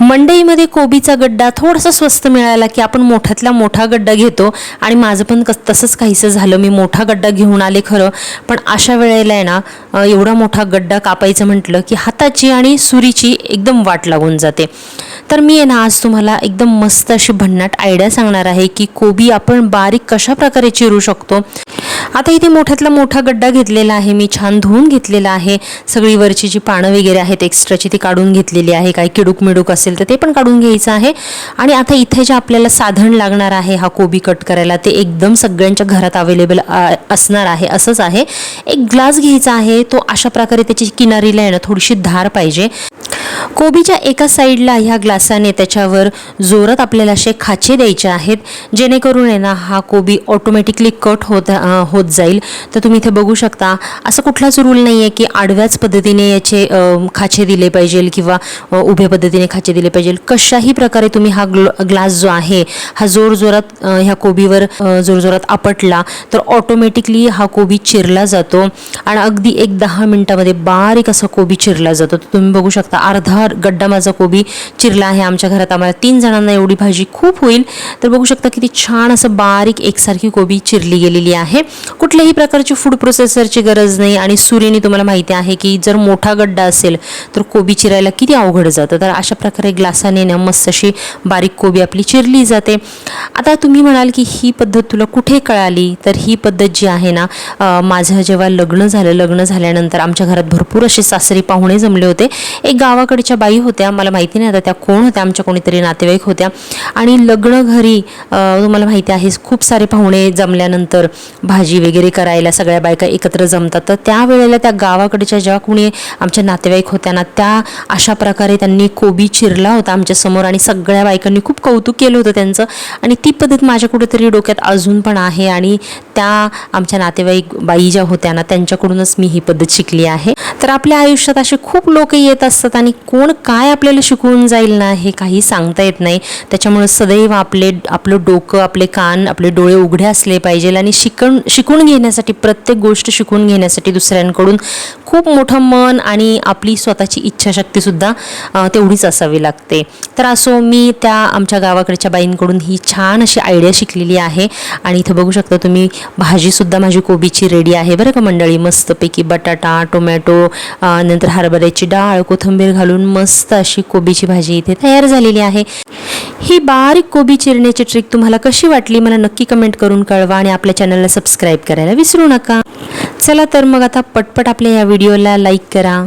मंडईमध्ये कोबीचा गड्डा थोडासा स्वस्त मिळाला की आपण मोठ्यातला मोठा गड्डा घेतो आणि माझं पण तसंच काहीसं झालं. मी मोठा गड्डा घेऊन आले खरं, पण अशा वेळेला आहे ना एवढा मोठा गड्डा कापायचं म्हटलं की हाताची आणि सुरीची एकदम वाट लागून जाते. तर मी आहे ना आज तुम्हाला एकदम मस्त अशी भन्नाट आयडिया सांगणार आहे की कोबी आपण बारीक कशा प्रकारे चिरू शकतो. आता इथे मोठ्यातला मोठा गड्डा घेतलेला आहे, मी छान धुवून घेतलेला आहे. सगळी वरची जी पानं वगैरे आहेत एक्स्ट्राची ती काढून घेतलेली आहे. काही किडूक मिडूक असेल तर ते पण काढून घ्यायचं आहे. आणि आता इथे जे आपल्याला साधन लागणार आहे हा कोबी कट करायला ते एकदम सगळ्यांच्या घरात अवेलेबल असणार आहे. असंच आहे, एक ग्लास घ्यायचा आहे. तो अशा प्रकारे त्याची किनारीला आहे ना थोडीशी धार पाहिजे. कोबीच्या एका साईडला ह्या ग्लासाने त्याच्यावर जोरात आपल्याला असे खाचे द्यायचे आहेत, जेणेकरून आहे ना हा कोबी ऑटोमॅटिकली कट होत जाईल. तर तुम्ही इथे बघू शकता, असं कुठलाच रूल नाही आहे की आडव्याच पद्धतीने याचे खाचे दिले पाहिजे किंवा उभ्या पद्धतीने खाचे दिले पाहिजे. कशाही प्रकारे तुम्ही हा ग्लास जो आहे हा जोरात ह्या कोबीवर जोरात आपटला तर ऑटोमॅटिकली हा कोबी चिरला जातो आणि अगदी 1-10 मिनिटामध्ये बारीक असा कोबी चिरला जातो. तुम्ही बघू शकता अर्धा गड्डा माझा कोबी चिरला आहे. आमच्या घरात आम्हाला 3 जणांना एवढी भाजी खूप होईल. तर बघू शकता किती छान असं बारीक एकसारखी कोबी चिरली गेलेली आहे. कुठल्याही प्रकारची फूड प्रोसेसरची गरज नाही आणि सुरीने तुम्हाला माहिती आहे की जर मोठा गड्डा असेल तर कोबी चिरायला किती अवघड जातं. तर अशा प्रकारे ग्लासाने ना मस्त अशी बारीक कोबी आपली चिरली जाते. आता तुम्ही म्हणाल की ही पद्धत तुला कुठे कळाली, तर ही पद्धत जी आहे ना माझं जेव्हा लग्न झाल्यानंतर आमच्या घरात भरपूर असे सासरी पाहुणे जमले होते. एक गावाकडच्या बाई होत्या, मला माहिती नाही आता त्या कोण होत्या, आमच्या कोणीतरी नातेवाईक होत्या. आणि लग्न घरी तुम्हाला माहिती आहे खूप सारे पाहुणे जमल्यानंतर भाजी वगैरे करायला सगळ्या बायका एकत्र जमतात. तर त्यावेळेला त्या गावाकडच्या ज्या कोणी आमच्या नातेवाईक होत्या ना त्या अशा प्रकारे त्यांनी कोबी चिरला होता आमच्या समोर आणि सगळ्या बायकांनी खूप कौतुक केलं होतं त्यांचं. आणि ती पद्धत माझ्या कुठेतरी डोक्यात अजून पण आहे आणि त्या आमच्या नातेवाईक बाई ज्या होत्या ना त्यांच्याकडूनच मी ही पद्धत शिकली आहे. तर आपल्या आयुष्यात असे खूप लोक येत असतात आणि कोण काय आपल्याला शिकवून जाईल ना हे काही सांगता येत नाही. त्याच्यामुळे सदैव आपलं डोकं, आपले कान, आपले डोळे उघडे असले पाहिजे आणि शिकून घेण्यासाठी, प्रत्येक गोष्ट शिकून घेण्यासाठी दुसऱ्यांकडून खूप मोठं मन आणि आपली स्वतःची इच्छाशक्ती सुद्धा तेवढीच असावी लागते. तर असो मी त्या आमच्या गावाकडच्या बाईंकडून ही छान अशी आयडिया शिकलेली आहे. आणि इथं बघू शकता तुम्ही भाजीसुद्धा माझी कोबीची रेडी आहे बरं का मंडळी. मस्तपैकी बटाटा, टोमॅटो, नंतर हरभऱ्याची डाळ, कोथिंबीर घालून मस्त अशी कोबीची भाजी इथे तयार झालेली आहे. ही बारीक कोबी चिरण्याची ट्रिक तुम्हाला कशी वाटली मला नक्की कमेंट करून कळवा आणि आपल्या चॅनलला सबस्क्राईब करायला विसरू नका. चला तर मग आता पटपट आपल्या या व्हिडिओला लाईक करा.